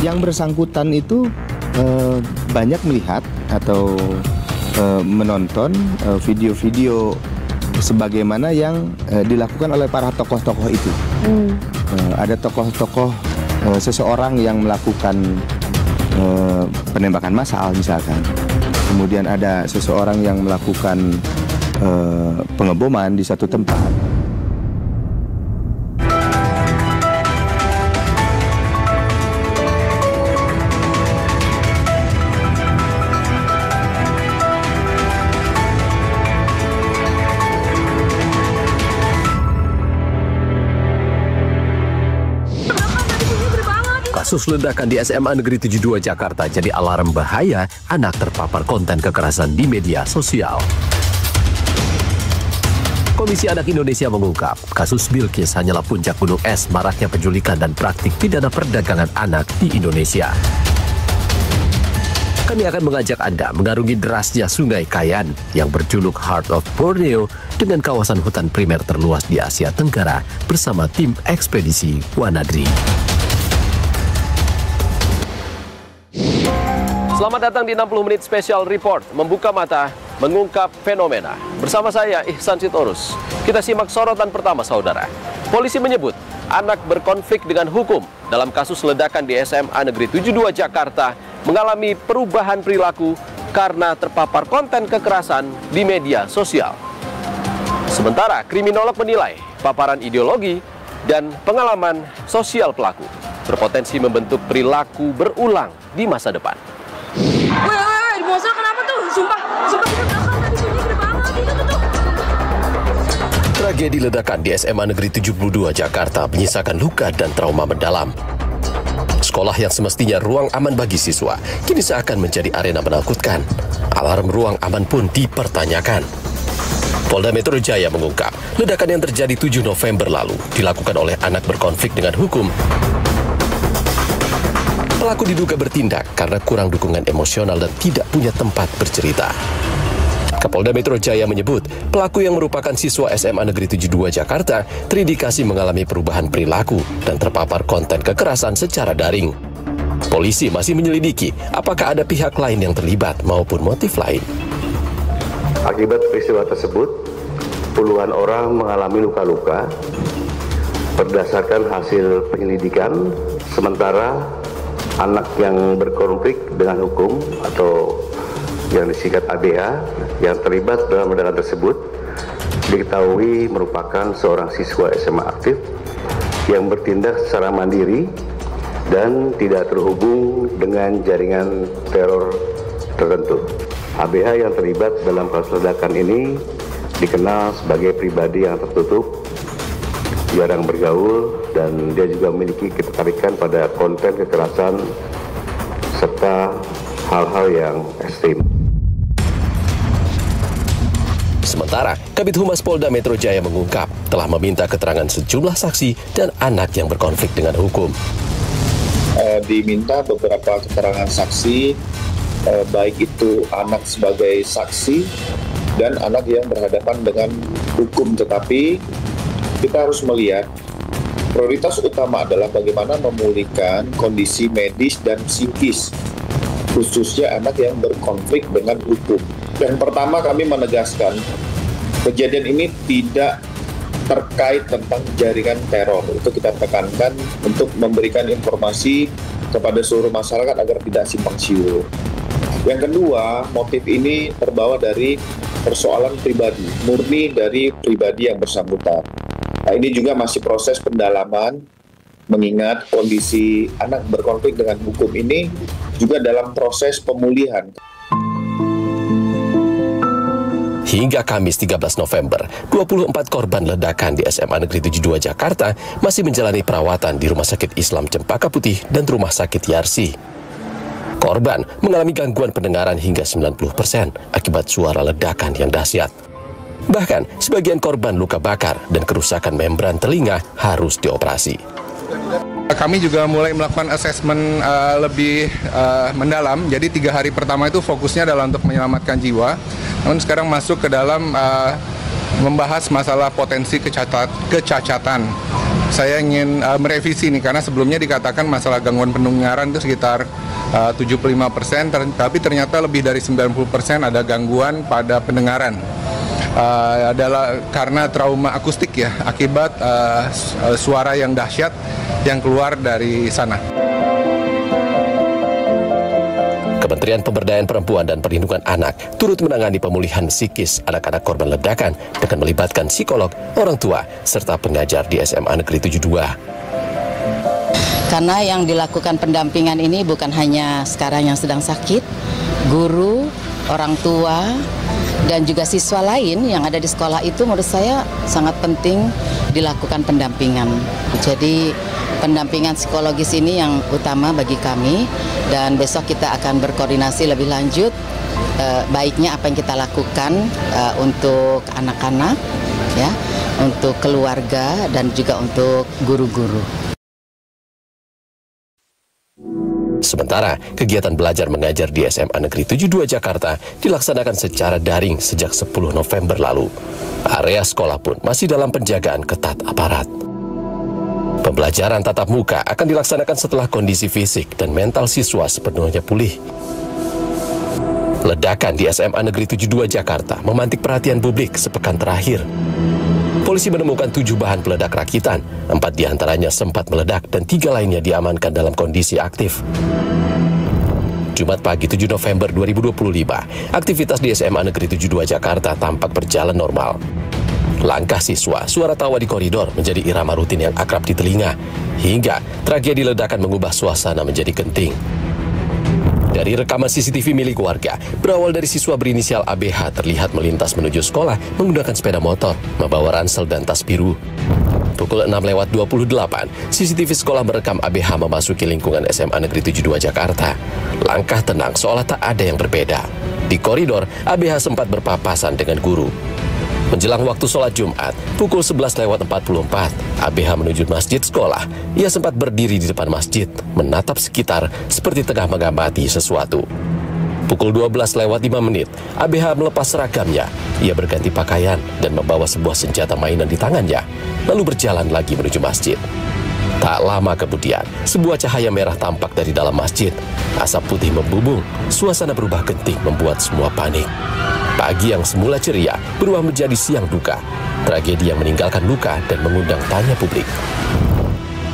yang bersangkutan itu banyak melihat atau menonton video-video sebagaimana yang dilakukan oleh para tokoh-tokoh itu. Ada tokoh-tokoh seseorang yang melakukan penembakan massal misalkan. Kemudian ada seseorang yang melakukan pengeboman di satu tempat. Kasus ledakan di SMA Negeri 72 Jakarta jadi alarm bahaya anak terpapar konten kekerasan di media sosial. Komisi Anak Indonesia mengungkap, kasus Bilqis hanyalah puncak gunung es maraknya penculikan dan praktik pidana perdagangan anak di Indonesia. Kami akan mengajak Anda mengarungi derasnya Sungai Kayan yang berjuluk Heart of Borneo dengan kawasan hutan primer terluas di Asia Tenggara bersama tim ekspedisi Wanadri. Selamat datang di 60 Menit Special Report, membuka mata, mengungkap fenomena. Bersama saya, Ihsan Sitorus. Kita simak sorotan pertama, saudara. Polisi menyebut anak berkonflik dengan hukum dalam kasus ledakan di SMA Negeri 72 Jakarta mengalami perubahan perilaku karena terpapar konten kekerasan di media sosial. Sementara kriminolog menilai paparan ideologi dan pengalaman sosial pelaku berpotensi membentuk perilaku berulang di masa depan. Woi, di Mosa kenapa tuh? Sumpah di belakang tadi sini gede banget itu tuh. Tragedi ledakan di SMA Negeri 72 Jakarta menyisakan luka dan trauma mendalam. Sekolah yang semestinya ruang aman bagi siswa, kini seakan menjadi arena menakutkan. Alarm ruang aman pun dipertanyakan. Polda Metro Jaya mengungkap, ledakan yang terjadi 7 November lalu dilakukan oleh anak berkonflik dengan hukum. Pelaku diduga bertindak karena kurang dukungan emosional dan tidak punya tempat bercerita. Kapolda Metro Jaya menyebut, pelaku yang merupakan siswa SMA Negeri 72 Jakarta terindikasi mengalami perubahan perilaku dan terpapar konten kekerasan secara daring. Polisi masih menyelidiki apakah ada pihak lain yang terlibat maupun motif lain. Akibat peristiwa tersebut, puluhan orang mengalami luka-luka. Berdasarkan hasil penyelidikan, sementara anak yang berkonflik dengan hukum atau yang disingkat ABH yang terlibat dalam ledakan tersebut diketahui merupakan seorang siswa SMA aktif yang bertindak secara mandiri dan tidak terhubung dengan jaringan teror tertentu. ABH yang terlibat dalam kasus ledakan ini dikenal sebagai pribadi yang tertutup, jarang bergaul, dan dia juga memiliki ketertarikan pada konten kekerasan serta hal-hal yang ekstrim. Sementara, Kabid Humas Polda Metro Jaya mengungkap telah meminta keterangan sejumlah saksi dan anak yang berkonflik dengan hukum. Diminta beberapa keterangan saksi, baik itu anak sebagai saksi dan anak yang berhadapan dengan hukum, tetapi kita harus melihat prioritas utama adalah bagaimana memulihkan kondisi medis dan psikis, khususnya anak yang berkonflik dengan hukum. Yang pertama, kami menegaskan kejadian ini tidak terkait tentang jaringan teror. Itu kita tekankan untuk memberikan informasi kepada seluruh masyarakat agar tidak simpang siur. Yang kedua, motif ini terbawa dari persoalan pribadi, murni dari pribadi yang bersangkutan. Nah, ini juga masih proses pendalaman, mengingat kondisi anak berkonflik dengan hukum ini juga dalam proses pemulihan. Hingga Kamis 13 November, 24 korban ledakan di SMA Negeri 72 Jakarta masih menjalani perawatan di Rumah Sakit Islam Cempaka Putih dan Rumah Sakit Yarsi. Korban mengalami gangguan pendengaran hingga 90% akibat suara ledakan yang dahsyat. Bahkan, sebagian korban luka bakar dan kerusakan membran telinga harus dioperasi. Kami juga mulai melakukan asesmen lebih mendalam. Jadi 3 hari pertama itu fokusnya adalah untuk menyelamatkan jiwa. Namun sekarang masuk ke dalam membahas masalah potensi kecacatan saya ingin merevisi nih, karena sebelumnya dikatakan masalah gangguan pendengaran itu sekitar 75%, tapi ternyata lebih dari 90% ada gangguan pada pendengaran. Adalah karena trauma akustik ya, akibat suara yang dahsyat yang keluar dari sana. Kementerian Pemberdayaan Perempuan dan Perlindungan Anak turut menangani pemulihan psikis anak-anak korban ledakan dengan melibatkan psikolog, orang tua, serta pengajar di SMA Negeri 72. Karena yang dilakukan pendampingan ini bukan hanya sekarang yang sedang sakit, guru, orang tua, dan juga siswa lain yang ada di sekolah itu menurut saya sangat penting dilakukan pendampingan. Jadi pendampingan psikologis ini yang utama bagi kami, dan besok kita akan berkoordinasi lebih lanjut baiknya apa yang kita lakukan untuk anak-anak, ya, untuk keluarga dan juga untuk guru-guru. Sementara, kegiatan belajar mengajar di SMA Negeri 72 Jakarta dilaksanakan secara daring sejak 10 November lalu. Area sekolah pun masih dalam penjagaan ketat aparat. Pembelajaran tatap muka akan dilaksanakan setelah kondisi fisik dan mental siswa sepenuhnya pulih. Ledakan di SMA Negeri 72 Jakarta memantik perhatian publik sepekan terakhir. Polisi menemukan 7 bahan peledak rakitan, 4 diantaranya sempat meledak dan 3 lainnya diamankan dalam kondisi aktif. Jumat pagi 7 November 2025, aktivitas di SMA Negeri 72 Jakarta tampak berjalan normal. Langkah siswa, suara tawa di koridor menjadi irama rutin yang akrab di telinga, hingga tragedi ledakan mengubah suasana menjadi genting. Dari rekaman CCTV milik warga, berawal dari siswa berinisial ABH terlihat melintas menuju sekolah menggunakan sepeda motor, membawa ransel dan tas biru. Pukul 6:28, CCTV sekolah merekam ABH memasuki lingkungan SMA Negeri 72 Jakarta. Langkah tenang seolah tak ada yang berbeda. Di koridor, ABH sempat berpapasan dengan guru. Menjelang waktu sholat Jumat, pukul 11:44, ABH menuju masjid sekolah. Ia sempat berdiri di depan masjid, menatap sekitar seperti tengah mengamati sesuatu. Pukul 12:05, ABH melepas seragamnya. Ia berganti pakaian dan membawa sebuah senjata mainan di tangannya, lalu berjalan lagi menuju masjid. Tak lama kemudian, sebuah cahaya merah tampak dari dalam masjid. Asap putih membubung, suasana berubah genting membuat semua panik. Pagi yang semula ceria berubah menjadi siang duka. Tragedi yang meninggalkan luka dan mengundang tanya publik.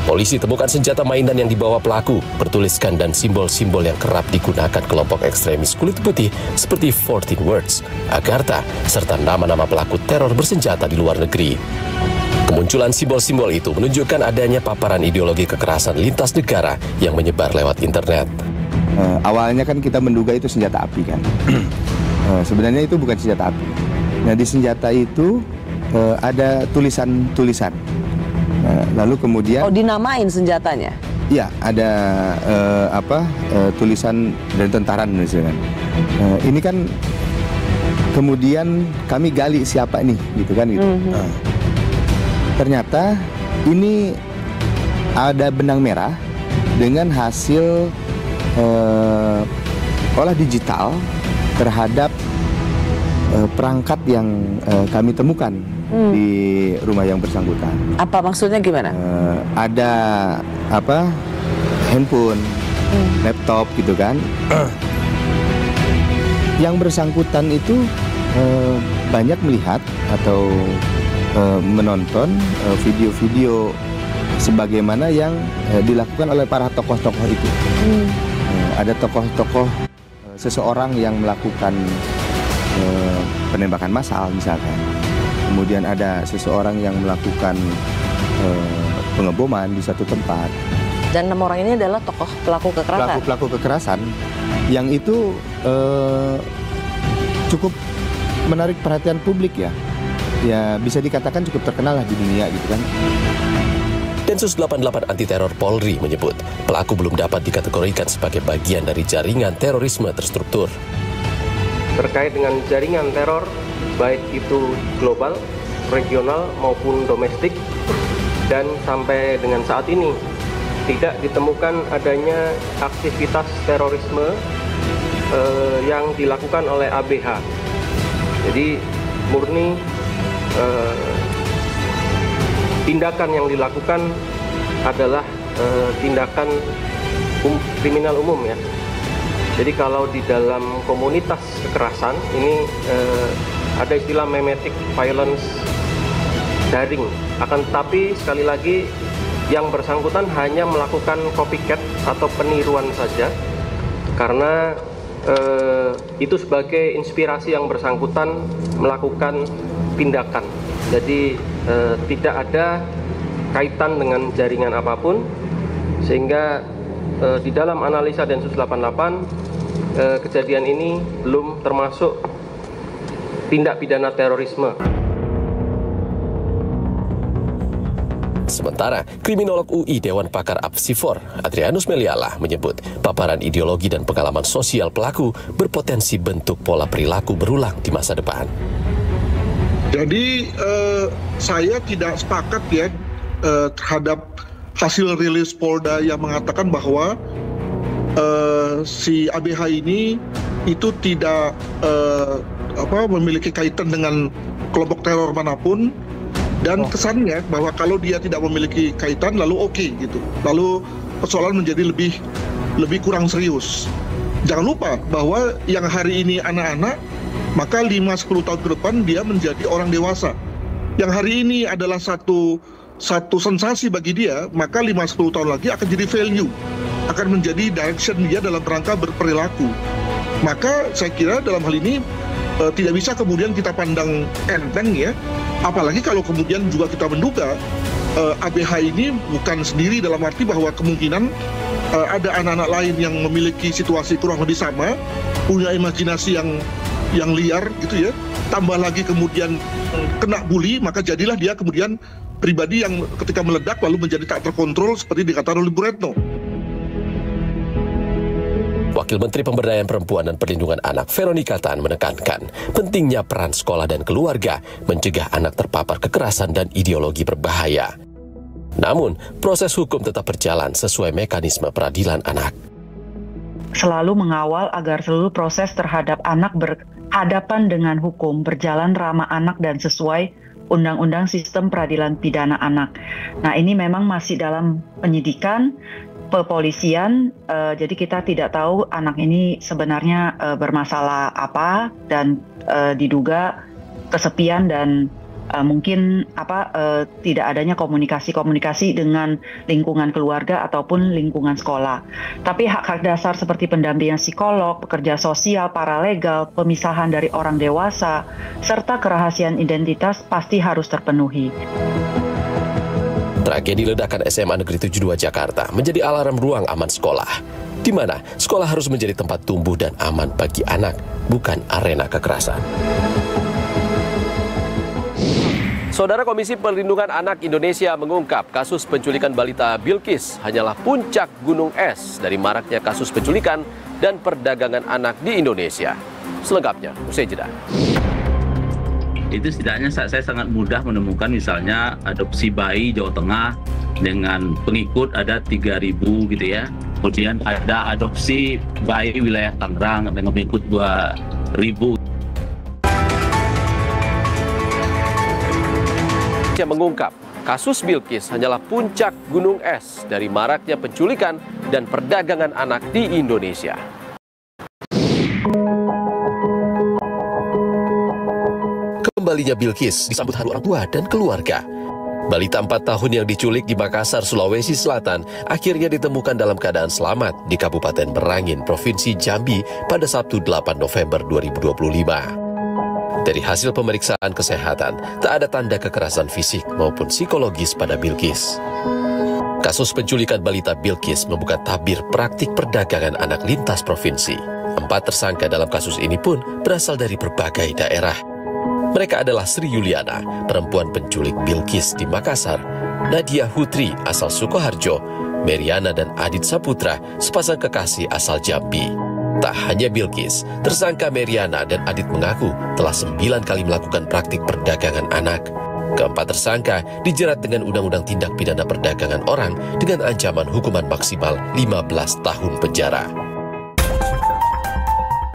Polisi temukan senjata mainan yang dibawa pelaku, bertuliskan dan simbol-simbol yang kerap digunakan kelompok ekstremis kulit putih seperti 14 Words, Agartha, serta nama-nama pelaku teror bersenjata di luar negeri. Kemunculan simbol-simbol itu menunjukkan adanya paparan ideologi kekerasan lintas negara yang menyebar lewat internet. Awalnya kan kita menduga itu senjata api kan. Sebenarnya itu bukan senjata api. Nah, di senjata itu ada tulisan-tulisan. Lalu kemudian dinamain senjatanya? Iya, ada tulisan dari tentara Indonesia kan. Ini kan kemudian kami gali siapa nih, gitu kan gitu. Ternyata ini ada benang merah dengan hasil olah digital terhadap perangkat yang kami temukan di rumah yang bersangkutan. Apa maksudnya gimana? Ada handphone, laptop gitu kan. Yang bersangkutan itu banyak melihat atau menonton video-video sebagaimana yang dilakukan oleh para tokoh-tokoh itu. Ada tokoh-tokoh seseorang yang melakukan penembakan massal misalkan. Kemudian ada seseorang yang melakukan pengeboman di satu tempat. Dan 6 orang ini adalah tokoh pelaku kekerasan. Pelaku kekerasan yang itu cukup menarik perhatian publik ya. Ya bisa dikatakan cukup terkenal lah di dunia gitu kan. Densus 88 Anti Teror Polri menyebut pelaku belum dapat dikategorikan sebagai bagian dari jaringan terorisme terstruktur. Terkait dengan jaringan teror, baik itu global, regional maupun domestik, dan sampai dengan saat ini tidak ditemukan adanya aktivitas terorisme yang dilakukan oleh ABH. Jadi murni tindakan yang dilakukan adalah tindakan kriminal umum ya. Jadi kalau di dalam komunitas kekerasan ini ada istilah memetic violence daring. Akan tetapi sekali lagi yang bersangkutan hanya melakukan copycat atau peniruan saja, karena itu sebagai inspirasi yang bersangkutan melakukan tindakan. Jadi tidak ada kaitan dengan jaringan apapun, sehingga di dalam analisa Densus 88 kejadian ini belum termasuk tindak pidana terorisme. Sementara, kriminolog UI Dewan Pakar Apsifor, Adrianus Meliala, menyebut paparan ideologi dan pengalaman sosial pelaku berpotensi bentuk pola perilaku berulang di masa depan. Jadi saya tidak sepakat ya terhadap hasil rilis Polda yang mengatakan bahwa si ABH ini itu tidak memiliki kaitan dengan kelompok teror manapun. Dan kesannya bahwa kalau dia tidak memiliki kaitan lalu oke gitu. Lalu persoalan menjadi lebih kurang serius. Jangan lupa bahwa yang hari ini anak-anak, maka 5-10 tahun ke depan dia menjadi orang dewasa. Yang hari ini adalah satu sensasi bagi dia, maka 5-10 tahun lagi akan jadi value. Akan menjadi direction dia dalam rangka berperilaku. Maka saya kira dalam hal ini tidak bisa kemudian kita pandang enteng ya. Apalagi kalau kemudian juga kita menduga ABH ini bukan sendiri, dalam arti bahwa kemungkinan ada anak-anak lain yang memiliki situasi kurang lebih sama, punya imajinasi yang liar gitu ya. Tambah lagi kemudian kena bully, maka jadilah dia kemudian pribadi yang ketika meledak lalu menjadi tak terkontrol seperti dikatakan oleh Bu Retno. Wakil Menteri Pemberdayaan Perempuan dan Perlindungan Anak Veronica Tan menekankan pentingnya peran sekolah dan keluarga mencegah anak terpapar kekerasan dan ideologi berbahaya. Namun, proses hukum tetap berjalan sesuai mekanisme peradilan anak. Selalu mengawal agar seluruh proses terhadap anak berhadapan dengan hukum berjalan ramah anak dan sesuai Undang-Undang Sistem Peradilan Pidana Anak. Nah, ini memang masih dalam penyidikan kepolisian, jadi kita tidak tahu anak ini sebenarnya bermasalah apa dan diduga kesepian dan mungkin tidak adanya komunikasi dengan lingkungan keluarga ataupun lingkungan sekolah. Tapi hak-hak dasar seperti pendampingan psikolog, pekerja sosial, paralegal, pemisahan dari orang dewasa, serta kerahasiaan identitas pasti harus terpenuhi. Tragedi ledakan SMA Negeri 72 Jakarta menjadi alarm ruang aman sekolah, di mana sekolah harus menjadi tempat tumbuh dan aman bagi anak, bukan arena kekerasan. Saudara, Komisi Perlindungan Anak Indonesia mengungkap kasus penculikan balita Bilqis hanyalah puncak gunung es dari maraknya kasus penculikan dan perdagangan anak di Indonesia. Selengkapnya, usai jeda. Itu setidaknya saya sangat mudah menemukan misalnya adopsi bayi Jawa Tengah dengan pengikut ada 3.000 gitu ya. Kemudian ada adopsi bayi wilayah Tangerang dengan pengikut 2.000. Yang mengungkap kasus Bilqis hanyalah puncak gunung es dari maraknya penculikan dan perdagangan anak di Indonesia. Kembalinya Bilqis disambut haru orang tua dan keluarga. Balita 4 tahun yang diculik di Makassar, Sulawesi Selatan akhirnya ditemukan dalam keadaan selamat di Kabupaten Merangin, Provinsi Jambi pada Sabtu 8 November 2025. Dari hasil pemeriksaan kesehatan, tak ada tanda kekerasan fisik maupun psikologis pada Bilqis. Kasus penculikan balita Bilqis membuka tabir praktik perdagangan anak lintas provinsi. 4 tersangka dalam kasus ini pun berasal dari berbagai daerah. Mereka adalah Sri Yuliana, perempuan penculik Bilqis di Makassar, Nadia Hutri asal Sukoharjo, Meriana dan Adit Saputra, sepasang kekasih asal Jambi. Tak hanya Bilqis, tersangka Meriana dan Adit mengaku telah 9 kali melakukan praktik perdagangan anak. Keempat tersangka dijerat dengan Undang-Undang Tindak Pidana Perdagangan Orang dengan ancaman hukuman maksimal 15 tahun penjara.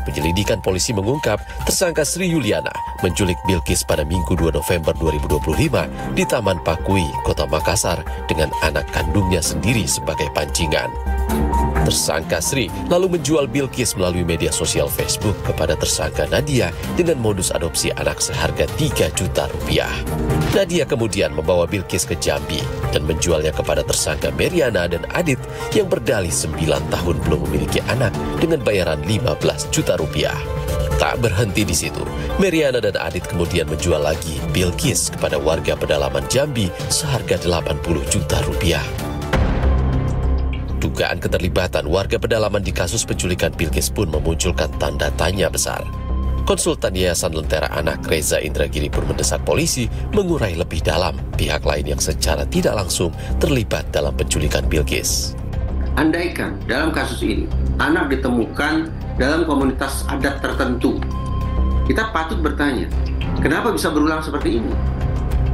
Penyelidikan polisi mengungkap tersangka Sri Yuliana menculik Bilqis pada Minggu 2 November 2025 di Taman Pakui, Kota Makassar dengan anak kandungnya sendiri sebagai pancingan. Tersangka Sri lalu menjual Bilqis melalui media sosial Facebook kepada tersangka Nadia dengan modus adopsi anak seharga 3 juta rupiah. Nadia kemudian membawa Bilqis ke Jambi dan menjualnya kepada tersangka Meriana dan Adit yang berdalih 9 tahun belum memiliki anak dengan bayaran 15 juta rupiah. Tak berhenti di situ, Meriana dan Adit kemudian menjual lagi Bilqis kepada warga pedalaman Jambi seharga 80 juta rupiah. Dugaan keterlibatan warga pedalaman di kasus penculikan Bilqis pun memunculkan tanda tanya besar. Konsultan Yayasan Lentera Anak Reza Indragiri pun mendesak polisi mengurai lebih dalam pihak lain yang secara tidak langsung terlibat dalam penculikan Bilqis. Andaikan dalam kasus ini anak ditemukan dalam komunitas adat tertentu, kita patut bertanya, kenapa bisa berulang seperti ini?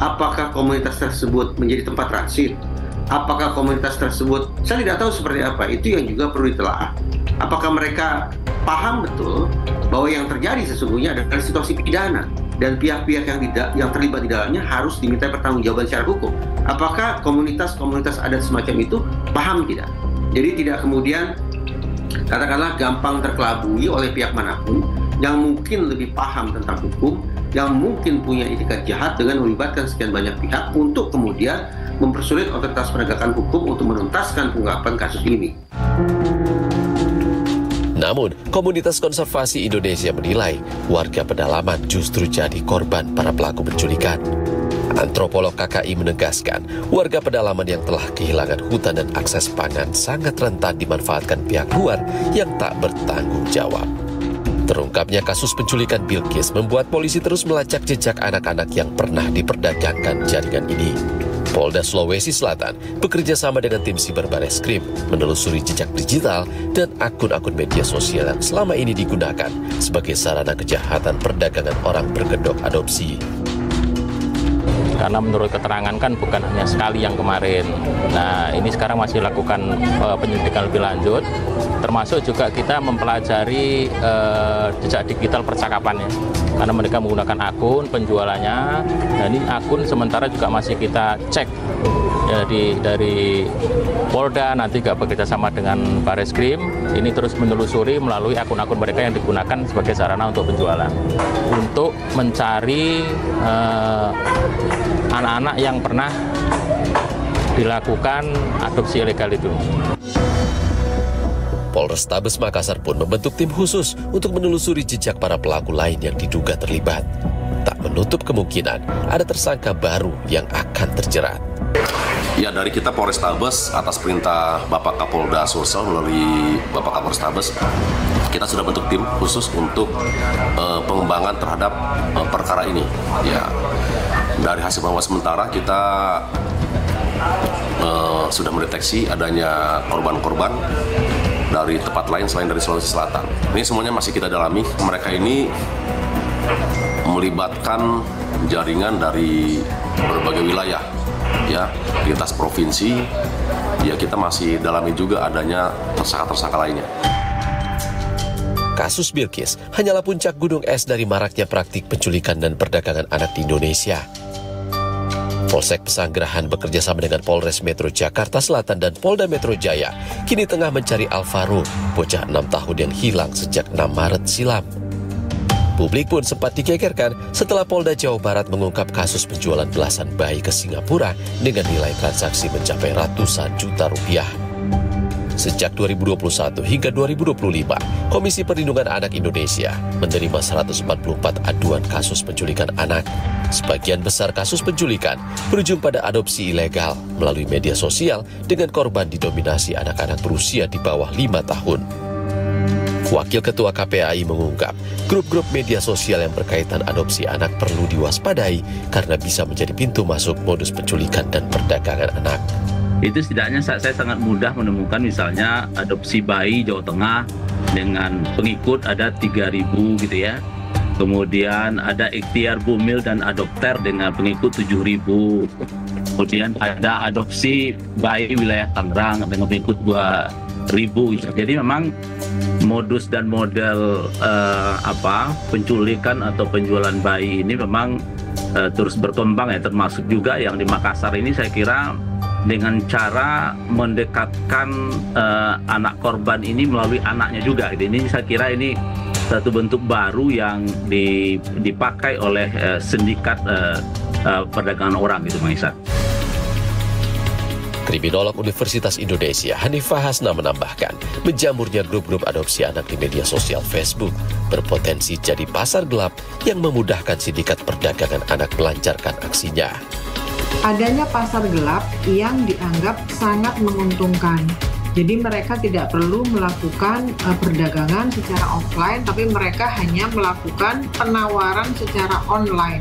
Apakah komunitas tersebut menjadi tempat transit? Apakah komunitas tersebut, saya tidak tahu seperti apa, itu yang juga perlu ditelaah. Apakah mereka paham betul bahwa yang terjadi sesungguhnya adalah situasi pidana dan pihak-pihak yang terlibat di dalamnya harus diminta pertanggungjawaban secara hukum. Apakah komunitas-komunitas adat semacam itu paham tidak? Jadi tidak kemudian katakanlah gampang terkelabui oleh pihak manapun yang mungkin lebih paham tentang hukum, yang mungkin punya itikat jahat dengan melibatkan sekian banyak pihak untuk kemudian mempersulit otoritas penegakan hukum untuk menuntaskan pengungkapan kasus ini. Namun, komunitas konservasi Indonesia menilai warga pedalaman justru jadi korban para pelaku penculikan. Antropolog KKI menegaskan, warga pedalaman yang telah kehilangan hutan dan akses pangan sangat rentan dimanfaatkan pihak luar yang tak bertanggung jawab. Terungkapnya kasus penculikan Bilqis membuat polisi terus melacak jejak anak-anak yang pernah diperdagangkan jaringan ini. Polda Sulawesi Selatan bekerja sama dengan tim Siber Bareskrim menelusuri jejak digital dan akun-akun media sosial yang selama ini digunakan sebagai sarana kejahatan perdagangan orang berkedok adopsi. Karena menurut keterangan kan bukan hanya sekali yang kemarin. Nah, ini sekarang masih lakukan penyelidikan lebih lanjut, termasuk juga kita mempelajari jejak digital percakapannya. Karena mereka menggunakan akun penjualannya, dan ini akun sementara juga masih kita cek. Jadi dari Polda nanti juga bekerja sama dengan Bareskrim, ini terus menelusuri melalui akun-akun mereka yang digunakan sebagai sarana untuk penjualan. Untuk mencari anak-anak yang pernah dilakukan adopsi ilegal itu. Polrestabes Makassar pun membentuk tim khusus untuk menelusuri jejak para pelaku lain yang diduga terlibat. Tak menutup kemungkinan ada tersangka baru yang akan terjerat. Ya, dari kita Polrestabes atas perintah Bapak Kapolda Sulsel melalui Bapak Kapolrestabes, kita sudah bentuk tim khusus untuk pengembangan terhadap perkara ini. Ya, dari hasil pengawasan sementara kita sudah mendeteksi adanya korban-korban dari tempat lain selain dari Sulawesi Selatan. Ini semuanya masih kita dalami. Mereka ini melibatkan jaringan dari berbagai wilayah, ya, lintas provinsi. Ya, kita masih dalami juga adanya tersangka-tersangka lainnya. Kasus Bilqis hanyalah puncak gunung es dari maraknya praktik penculikan dan perdagangan anak di Indonesia. Polsek Pesanggerahan bekerja sama dengan Polres Metro Jakarta Selatan dan Polda Metro Jaya kini tengah mencari Alvaro, bocah 6 tahun yang hilang sejak 6 Maret silam. Publik pun sempat digegerkan setelah Polda Jawa Barat mengungkap kasus penjualan belasan bayi ke Singapura dengan nilai transaksi mencapai ratusan juta rupiah. Sejak 2021 hingga 2025, Komisi Perlindungan Anak Indonesia menerima 144 aduan kasus penculikan anak. Sebagian besar kasus penculikan berujung pada adopsi ilegal melalui media sosial dengan korban didominasi anak-anak berusia di bawah 5 tahun. Wakil Ketua KPAI mengungkap, grup-grup media sosial yang berkaitan adopsi anak perlu diwaspadai karena bisa menjadi pintu masuk modus penculikan dan perdagangan anak. Itu setidaknya saya sangat mudah menemukan misalnya adopsi bayi Jawa Tengah dengan pengikut ada 3.000 gitu ya. Kemudian ada ikhtiar bumil dan adopter dengan pengikut 7.000. Kemudian ada adopsi bayi wilayah Tangerang dengan pengikut ribu. Jadi memang modus dan model penculikan atau penjualan bayi ini memang terus berkembang ya, termasuk juga yang di Makassar ini saya kira dengan cara mendekatkan anak korban ini melalui anaknya juga. Ini saya kira ini satu bentuk baru yang dipakai oleh sindikat perdagangan orang gitu, Bang Ihsan. Kriminolog Universitas Indonesia Hanifah Hasna menambahkan, menjamurnya grup-grup adopsi anak di media sosial Facebook berpotensi jadi pasar gelap yang memudahkan sindikat perdagangan anak melancarkan aksinya. Adanya pasar gelap yang dianggap sangat menguntungkan. Jadi mereka tidak perlu melakukan perdagangan secara offline, tapi mereka hanya melakukan penawaran secara online.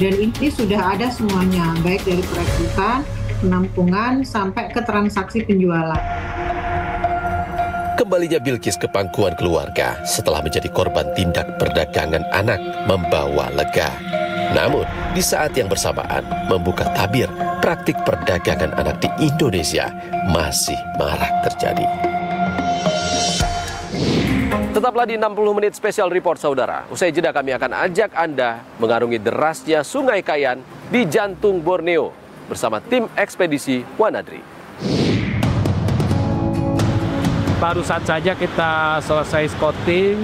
Dan ini sudah ada semuanya, baik dari perekrutan, penampungan, sampai ke transaksi penjualan. Kembalinya Bilqis ke pangkuan keluarga setelah menjadi korban tindak perdagangan anak membawa lega. Namun, di saat yang bersamaan membuka tabir praktik perdagangan anak di Indonesia masih marak terjadi. Tetaplah di 60 menit special report, saudara. Usai jeda kami akan ajak Anda mengarungi derasnya Sungai Kayan di jantung Borneo bersama tim ekspedisi Wanadri. Baru saja kita selesai scouting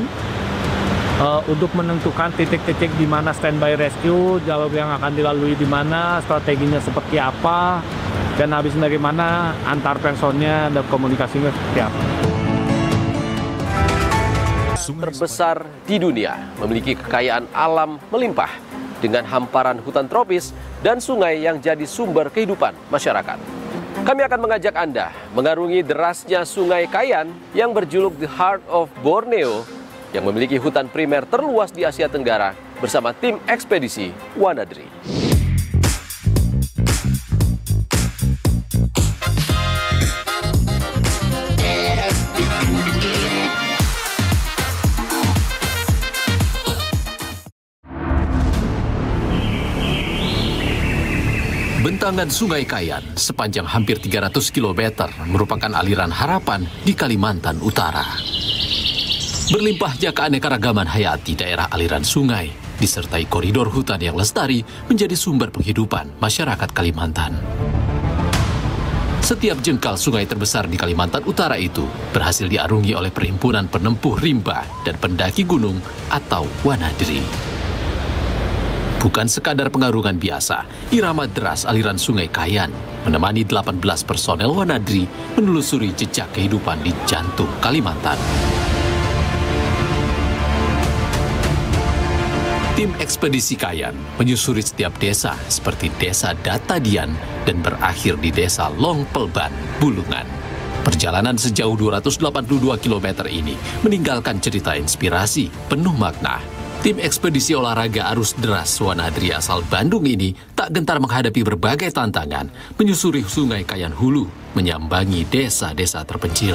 untuk menentukan titik-titik di mana standby rescue, jalur yang akan dilalui di mana, strateginya seperti apa, dan habis dari mana antar personnya dan komunikasinya seperti apa. Terbesar di dunia, memiliki kekayaan alam melimpah dengan hamparan hutan tropis dan sungai yang jadi sumber kehidupan masyarakat. Kami akan mengajak Anda mengarungi derasnya Sungai Kayan yang berjuluk The Heart of Borneo yang memiliki hutan primer terluas di Asia Tenggara bersama tim ekspedisi Wanadri. Bentangan Sungai Kayan sepanjang hampir 300 km merupakan aliran harapan di Kalimantan Utara. Berlimpahnya keanekaragaman hayati daerah aliran sungai, disertai koridor hutan yang lestari menjadi sumber penghidupan masyarakat Kalimantan. Setiap jengkal sungai terbesar di Kalimantan Utara itu berhasil diarungi oleh perhimpunan penempuh rimba dan pendaki gunung atau Wanadri. Bukan sekadar pengarungan biasa, irama deras aliran Sungai Kayan menemani 18 personel Wanadri menelusuri jejak kehidupan di jantung Kalimantan. Tim ekspedisi Kayan menyusuri setiap desa seperti Desa Datadian dan berakhir di Desa Longpelban, Bulungan. Perjalanan sejauh 282 km ini meninggalkan cerita inspirasi penuh makna. Tim ekspedisi olahraga arus deras Wanadri asal Bandung ini tak gentar menghadapi berbagai tantangan, menyusuri Sungai Kayan Hulu, menyambangi desa-desa terpencil.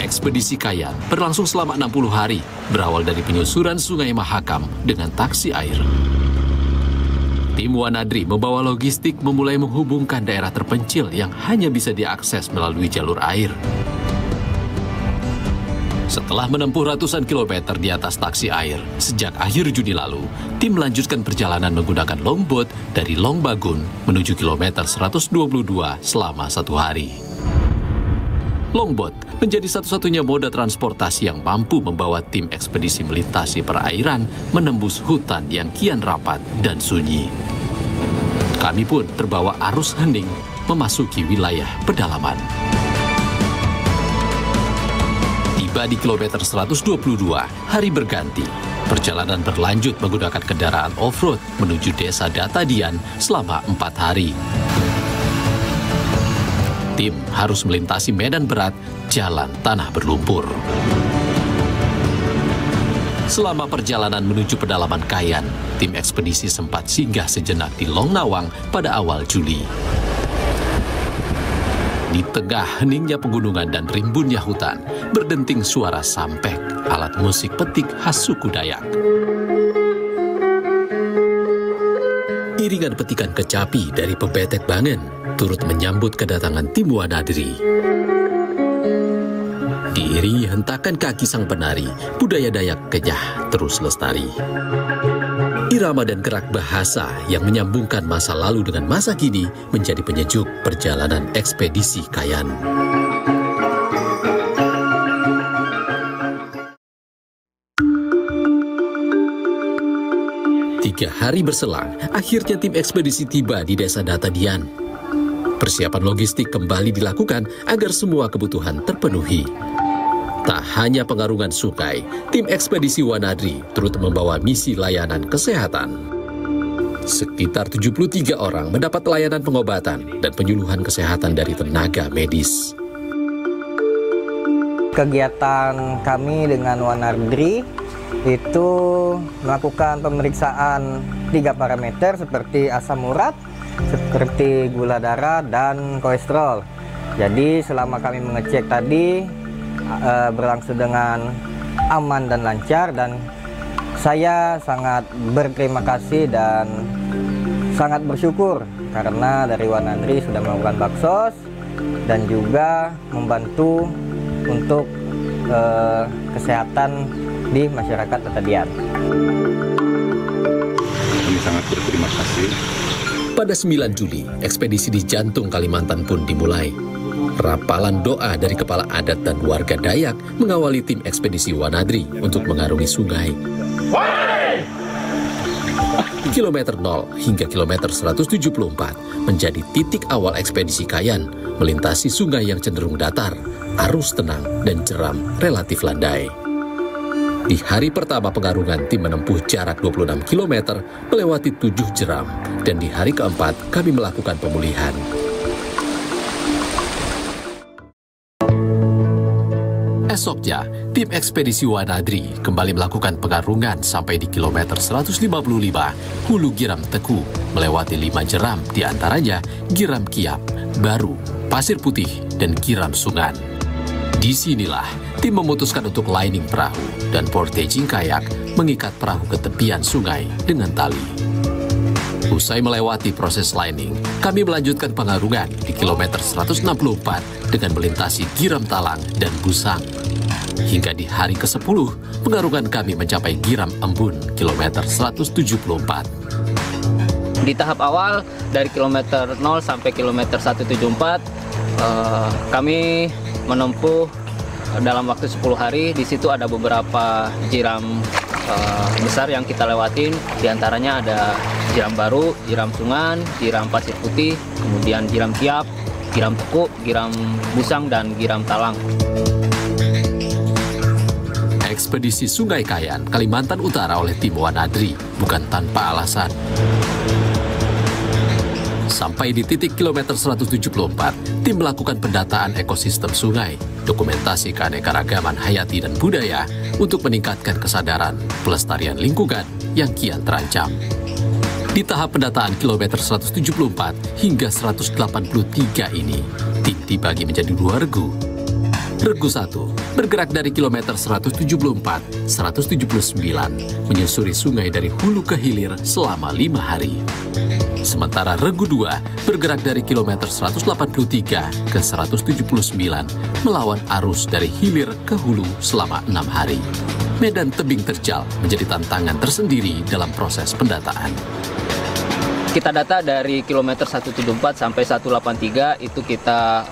Ekspedisi Kayan berlangsung selama 60 hari, berawal dari penyusuran Sungai Mahakam dengan taksi air. Tim Wanadri membawa logistik memulai menghubungkan daerah terpencil yang hanya bisa diakses melalui jalur air. Setelah menempuh ratusan kilometer di atas taksi air, sejak akhir Juni lalu, tim melanjutkan perjalanan menggunakan longboat dari Longbagun menuju kilometer 122 selama 1 hari. Longboat menjadi satu-satunya moda transportasi yang mampu membawa tim ekspedisi melintasi perairan menembus hutan yang kian rapat dan sunyi. Kami pun terbawa arus hening memasuki wilayah pedalaman. Tiba di kilometer 122, hari berganti. Perjalanan berlanjut menggunakan kendaraan off-road menuju Desa Datadian selama 4 hari. Tim harus melintasi medan berat, jalan tanah berlumpur. Selama perjalanan menuju pedalaman Kayan, tim ekspedisi sempat singgah sejenak di Longnawang pada awal Juli. Di Di tengah heningnya pegunungan dan rimbunnya hutan, berdenting suara sampek, alat musik petik khas suku Dayak. Iringan petikan kecapi dari pebetek Bangen turut menyambut kedatangan tim Wanadri. Diiringi hentakan kaki sang penari, budaya Dayak Kenyah terus lestari. Irama dan gerak bahasa yang menyambungkan masa lalu dengan masa kini menjadi penyejuk perjalanan ekspedisi Kayan. Tiga hari berselang, akhirnya tim ekspedisi tiba di Desa Datadian. Persiapan logistik kembali dilakukan agar semua kebutuhan terpenuhi. Tak hanya pengarungan sungai, tim ekspedisi Wanadri turut membawa misi layanan kesehatan. Sekitar 73 orang mendapat layanan pengobatan dan penyuluhan kesehatan dari tenaga medis. Kegiatan kami dengan Wanadri itu melakukan pemeriksaan 3 parameter seperti asam urat, seperti gula darah, dan kolesterol. Jadi selama kami mengecek tadi, berlangsung dengan aman dan lancar, dan saya sangat berterima kasih dan sangat bersyukur karena dari Wanadri sudah melakukan baksos dan juga membantu untuk kesehatan di masyarakat Datadian. Kami sangat berterima kasih. Pada 9 Juli, ekspedisi di jantung Kalimantan pun dimulai. Rapalan doa dari kepala adat dan warga Dayak mengawali tim ekspedisi Wanadri untuk mengarungi sungai. Kilometer 0 hingga kilometer 174 menjadi titik awal ekspedisi Kayan, melintasi sungai yang cenderung datar, arus tenang, dan jeram relatif landai. Di hari pertama pengarungan, tim menempuh jarak 26 km melewati 7 jeram, dan di hari keempat kami melakukan pemulihan. Esoknya, tim ekspedisi Wanadri kembali melakukan pengarungan sampai di kilometer 155 hulu Giram Teku, melewati 5 jeram, diantaranya Giram Kiap, Baru, Pasir Putih, dan Giram Sungan. Disinilah tim memutuskan untuk lining perahu dan portaging kayak mengikat perahu ke tepian sungai dengan tali. Usai melewati proses lining, kami melanjutkan pengarungan di kilometer 164 dengan melintasi Giram Talang dan Busang. Hingga di hari ke-10, pengarungan kami mencapai Giram Embun, kilometer 174. Di tahap awal, dari kilometer 0 sampai kilometer 174, kami menempuh dalam waktu 10 hari. Di situ ada beberapa jeram besar yang kita lewatin, diantaranya ada Giram Baru, Giram Sungan, Giram Pasir Putih, kemudian Giram Kiap, Giram Teku, Giram Busang, dan Giram Talang. Ekspedisi Sungai Kayan, Kalimantan Utara oleh tim Wanadri bukan tanpa alasan. Sampai di titik kilometer 174, tim melakukan pendataan ekosistem sungai, dokumentasi keanekaragaman hayati dan budaya untuk meningkatkan kesadaran pelestarian lingkungan yang kian terancam. Di tahap pendataan kilometer 174 hingga 183 ini, tim dibagi menjadi 2 regu. Regu 1 bergerak dari kilometer 174-179, menyusuri sungai dari hulu ke hilir selama 5 hari. Sementara regu 2 bergerak dari kilometer 183 ke 179, melawan arus dari hilir ke hulu selama 6 hari. Medan tebing terjal menjadi tantangan tersendiri dalam proses pendataan. Kita data dari kilometer 174 sampai 183 itu kita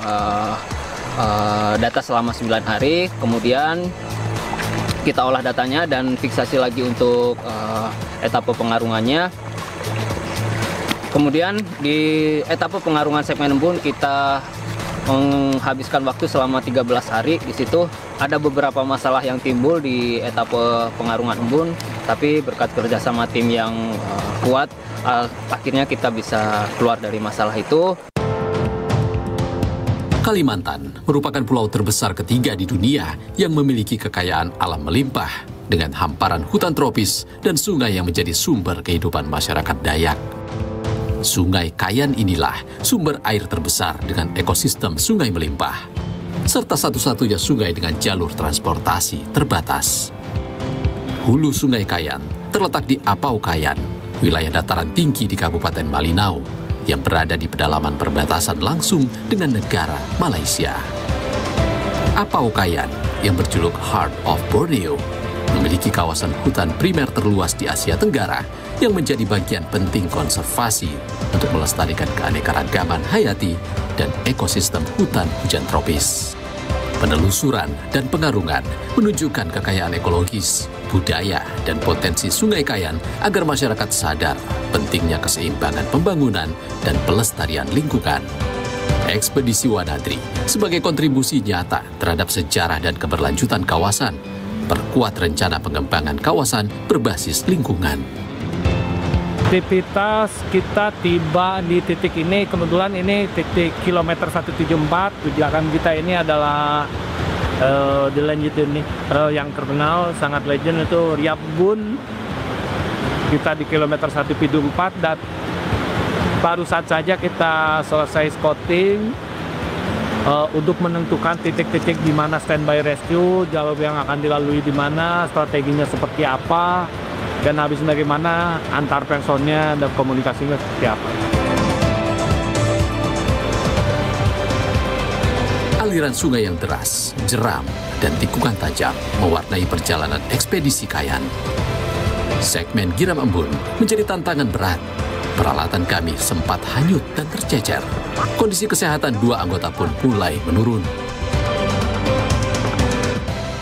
data selama 9 hari, kemudian kita olah datanya dan fiksasi lagi untuk etapa pengarungannya. Kemudian di etapa pengarungan segmen Embun kita menghabiskan waktu selama 13 hari. Di situ ada beberapa masalah yang timbul di etapa pengarungan Embun, tapi berkat kerjasama tim yang kuat, akhirnya kita bisa keluar dari masalah itu. Kalimantan merupakan pulau terbesar ketiga di dunia yang memiliki kekayaan alam melimpah dengan hamparan hutan tropis dan sungai yang menjadi sumber kehidupan masyarakat Dayak. Sungai Kayan inilah sumber air terbesar dengan ekosistem sungai melimpah, serta satu-satunya sungai dengan jalur transportasi terbatas. Hulu Sungai Kayan terletak di Apau Kayan, wilayah dataran tinggi di Kabupaten Malinau, yang berada di pedalaman perbatasan langsung dengan negara Malaysia. Apau Kayan, yang berjuluk Heart of Borneo, memiliki kawasan hutan primer terluas di Asia Tenggara yang menjadi bagian penting konservasi untuk melestarikan keanekaragaman hayati dan ekosistem hutan hujan tropis. Penelusuran dan pengarungan menunjukkan kekayaan ekologis, budaya, dan potensi Sungai Kayan agar masyarakat sadar pentingnya keseimbangan pembangunan dan pelestarian lingkungan. Ekspedisi Wanadri sebagai kontribusi nyata terhadap sejarah dan keberlanjutan kawasan, perkuat rencana pengembangan kawasan berbasis lingkungan. Aktivitas kita tiba di titik ini, kebetulan ini titik kilometer 174. Tujuan kita ini adalah di lanjut ini yang terkenal sangat legend itu Riap Bun. Kita di kilometer 174 dan baru saja kita selesai scouting untuk menentukan titik-titik di mana standby rescue, jalur yang akan dilalui di mana, strateginya seperti apa, dan habis bagaimana antar personnya dan komunikasinya seperti apa. Aliran sungai yang deras, jeram, dan tikungan tajam mewarnai perjalanan ekspedisi Kayan. Segmen Giram Embun menjadi tantangan berat. Peralatan kami sempat hanyut dan tercecer. Kondisi kesehatan dua anggota pun mulai menurun.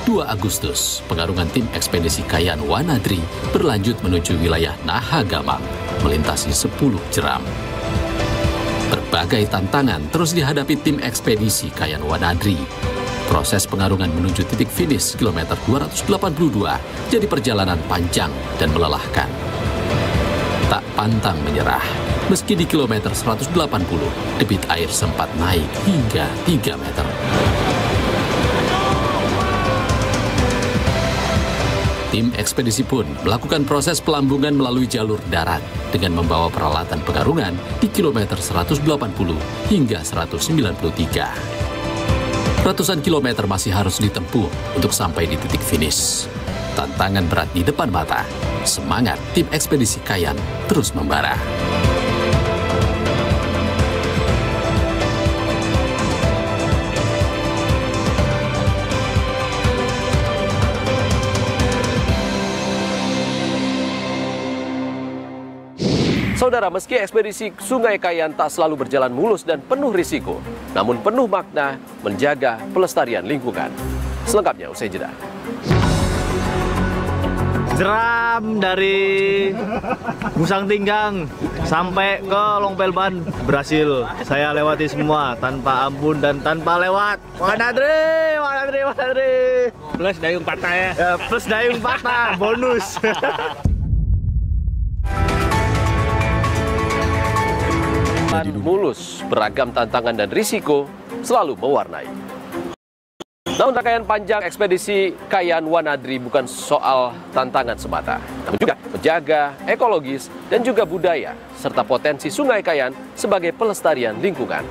2 Agustus, pengarungan tim ekspedisi Kayan Wanadri berlanjut menuju wilayah Nahagamang, melintasi 10 jeram. Berbagai tantangan terus dihadapi tim ekspedisi Kayan Wanadri. Proses pengarungan menuju titik finish kilometer 282 jadi perjalanan panjang dan melelahkan. Tak pantang menyerah, meski di kilometer 180, debit air sempat naik hingga 3 meter. Tim ekspedisi pun melakukan proses pelambungan melalui jalur darat dengan membawa peralatan pengarungan di kilometer 180 hingga 193. Ratusan kilometer masih harus ditempuh untuk sampai di titik finish. Tantangan berat di depan mata, semangat tim ekspedisi Kayan terus membara. Saudara, meski ekspedisi Sungai Kayan tak selalu berjalan mulus dan penuh risiko, namun penuh makna menjaga pelestarian lingkungan. Selengkapnya usai jeda. Jeram dari Musang Tinggang sampai ke Longpelban berhasil saya lewati semua tanpa ampun dan tanpa lewat. Wanadri. Plus dayung patah ya. Plus dayung patah, bonus. Mulus, beragam tantangan dan risiko selalu mewarnai. Namun rangkaian panjang ekspedisi Kayan Wanadri bukan soal tantangan semata, namun juga menjaga ekologis dan juga budaya serta potensi Sungai Kayan sebagai pelestarian lingkungan.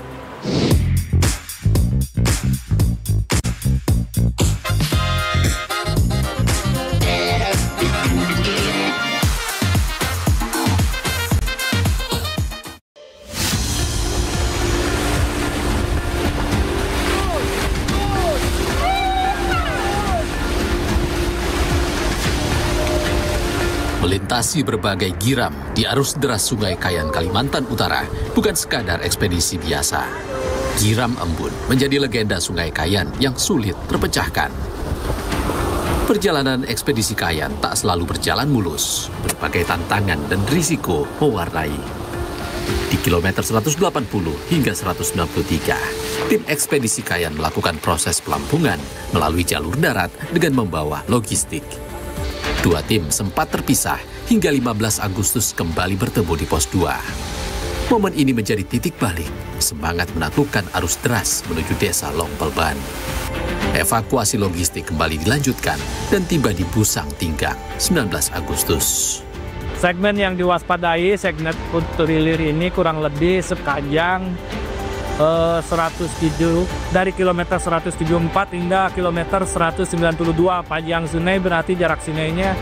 Melintasi berbagai giram di arus deras Sungai Kayan Kalimantan Utara bukan sekadar ekspedisi biasa. Giram Embun menjadi legenda Sungai Kayan yang sulit terpecahkan. Perjalanan ekspedisi Kayan tak selalu berjalan mulus. Berbagai tantangan dan risiko mewarnai. Di kilometer 180 hingga 193, tim ekspedisi Kayan melakukan proses pelampungan melalui jalur darat dengan membawa logistik. 2 tim sempat terpisah hingga 15 Agustus kembali bertemu di pos 2. Momen ini menjadi titik balik, semangat menaklukkan arus deras menuju desa Longpelban. Evakuasi logistik kembali dilanjutkan dan tiba di Busang Tinggang 19 Agustus. Segmen yang diwaspadai, segmen Puntulilir ini kurang lebih sepanjang 107 dari kilometer 174 hingga kilometer 192. Panjang sungai berarti jarak sungainya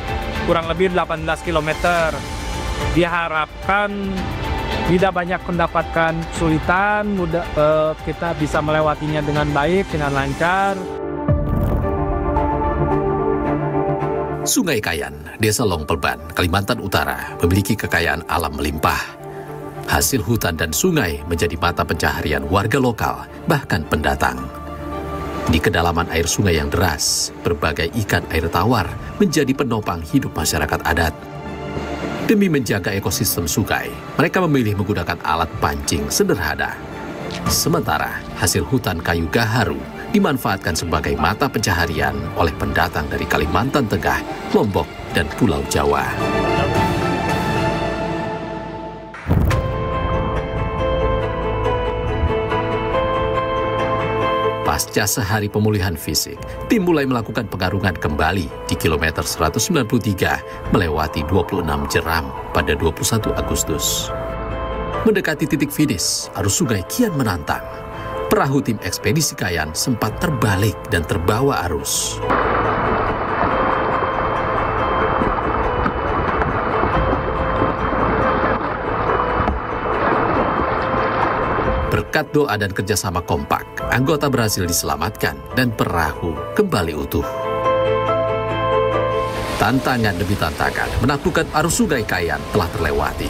kurang lebih 18 km. Diharapkan tidak banyak mendapatkan kesulitan, kita bisa melewatinya dengan baik, dengan lancar. Sungai Kayan, Desa Longpelban, Kalimantan Utara memiliki kekayaan alam melimpah. Hasil hutan dan sungai menjadi mata pencaharian warga lokal, bahkan pendatang. Di kedalaman air sungai yang deras, berbagai ikan air tawar menjadi penopang hidup masyarakat adat. Demi menjaga ekosistem sungai, mereka memilih menggunakan alat pancing sederhana. Sementara hasil hutan kayu gaharu dimanfaatkan sebagai mata pencaharian oleh pendatang dari Kalimantan Tengah, Lombok, dan Pulau Jawa. Pasca sehari pemulihan fisik, tim mulai melakukan pengarungan kembali di kilometer 193 melewati 26 jeram pada 21 Agustus. Mendekati titik finish, arus sungai kian menantang. Perahu tim ekspedisi Kayan sempat terbalik dan terbawa arus. Berkat doa dan kerjasama kompak, anggota berhasil diselamatkan dan perahu kembali utuh. Tantangan demi tantangan menaklukkan arus sungai Kayan telah terlewati.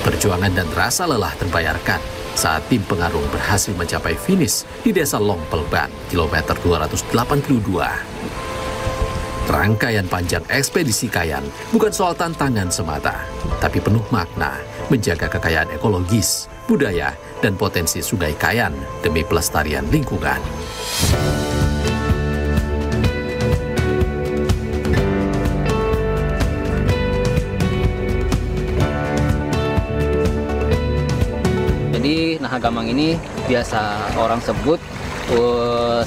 Perjuangan dan rasa lelah terbayarkan saat tim pengarung berhasil mencapai finish di Desa Longpelban, kilometer 282. Rangkaian panjang ekspedisi Kayan bukan soal tantangan semata, tapi penuh makna menjaga kekayaan ekologis, budaya, dan potensi Sungai Kayan demi pelestarian lingkungan. Jadi Nahagamang ini biasa orang sebut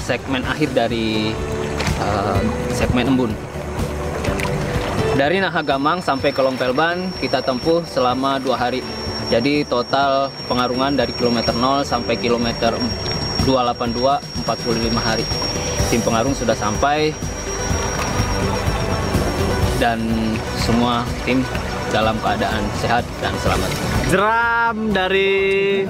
segmen akhir dari segmen embun. Dari Nahagamang sampai ke Longpelban kita tempuh selama 2 hari. Jadi total pengarungan dari kilometer 0 sampai kilometer 282 45 hari. Tim pengarung sudah sampai dan semua tim dalam keadaan sehat dan selamat. Jeram dari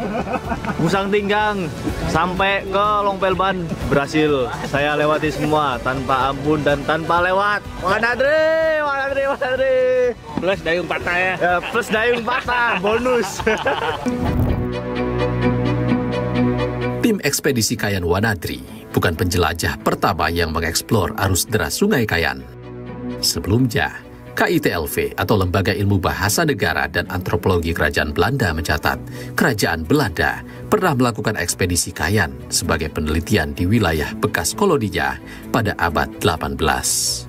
Musang Tinggang sampai ke Longpelban berhasil saya lewati semua tanpa ampun dan tanpa lewat. Wanadri. Plus dayung patah ya. Plus dayung patah, bonus. Tim ekspedisi Kayan Wanadri bukan penjelajah pertama yang mengeksplor arus deras Sungai Kayan. Sebelumnya, KITLV atau Lembaga Ilmu Bahasa Negara dan Antropologi Kerajaan Belanda mencatat, Kerajaan Belanda pernah melakukan ekspedisi Kayan sebagai penelitian di wilayah bekas koloninya pada abad 18.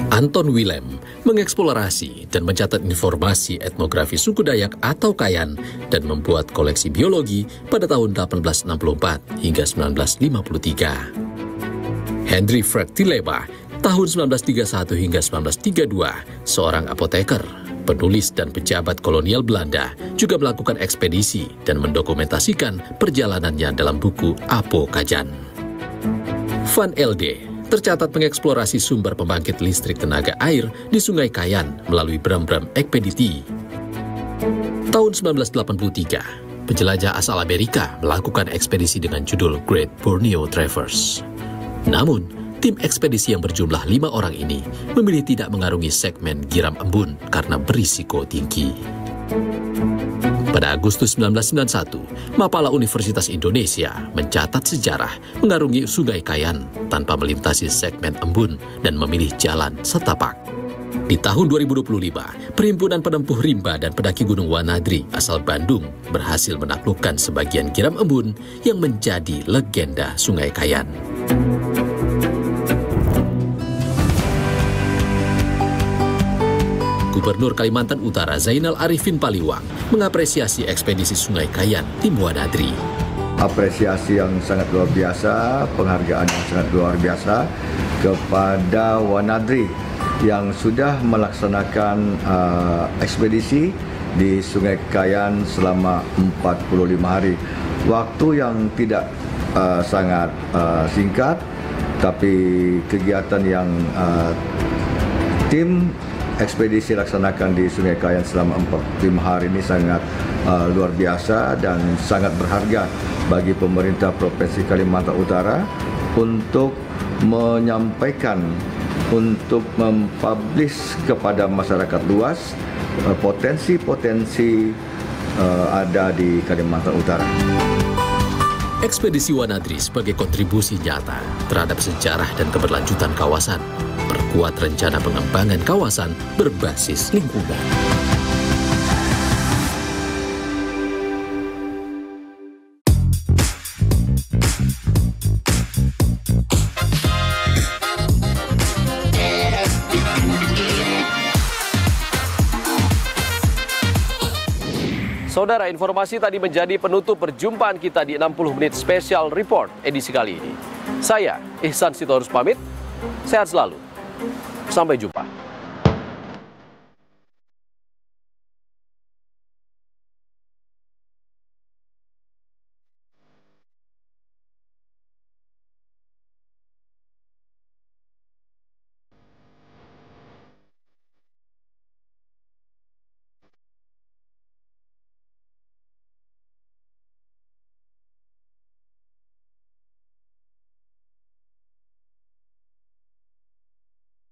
Anton Willem mengeksplorasi dan mencatat informasi etnografi suku Dayak atau Kayan dan membuat koleksi biologi pada tahun 1864 hingga 1953. Henry Fred Tilema tahun 1931 hingga 1932, seorang apoteker, penulis dan pejabat kolonial Belanda juga melakukan ekspedisi dan mendokumentasikan perjalanannya dalam buku Apo Kajan. Van Elde tercatat mengeksplorasi sumber pembangkit listrik tenaga air di Sungai Kayan melalui Bram-Bram Ekspedisi. Tahun 1983, penjelajah asal Amerika melakukan ekspedisi dengan judul Great Borneo Traverse. Namun, tim ekspedisi yang berjumlah 5 orang ini memilih tidak mengarungi segmen Giram Embun karena berisiko tinggi. Pada Agustus 1991, Mapala Universitas Indonesia mencatat sejarah mengarungi Sungai Kayan tanpa melintasi segmen embun dan memilih jalan setapak. Di tahun 2025, Perhimpunan Penempuh Rimba dan Pendaki Gunung Wanadri asal Bandung berhasil menaklukkan sebagian Giram Embun yang menjadi legenda Sungai Kayan. Gubernur Kalimantan Utara Zainal Arifin Paliwang mengapresiasi ekspedisi Sungai Kayan tim Wanadri. Apresiasi yang sangat luar biasa, penghargaan yang sangat luar biasa kepada Wanadri yang sudah melaksanakan ekspedisi di Sungai Kayan selama 45 hari. Waktu yang tidak sangat singkat, tapi kegiatan yang tim ekspedisi laksanakan di Sungai Kayan selama 45 hari ini sangat luar biasa dan sangat berharga bagi pemerintah Provinsi Kalimantan Utara untuk menyampaikan, untuk mempublish kepada masyarakat luas potensi-potensi ada di Kalimantan Utara. Ekspedisi Wanadri sebagai kontribusi nyata terhadap sejarah dan keberlanjutan kawasan, perkuat rencana pengembangan kawasan berbasis lingkungan. Saudara, informasi tadi menjadi penutup perjumpaan kita di 60 menit Special Report edisi kali ini. Saya, Ihsan Sitorus pamit, sehat selalu. Sampai jumpa.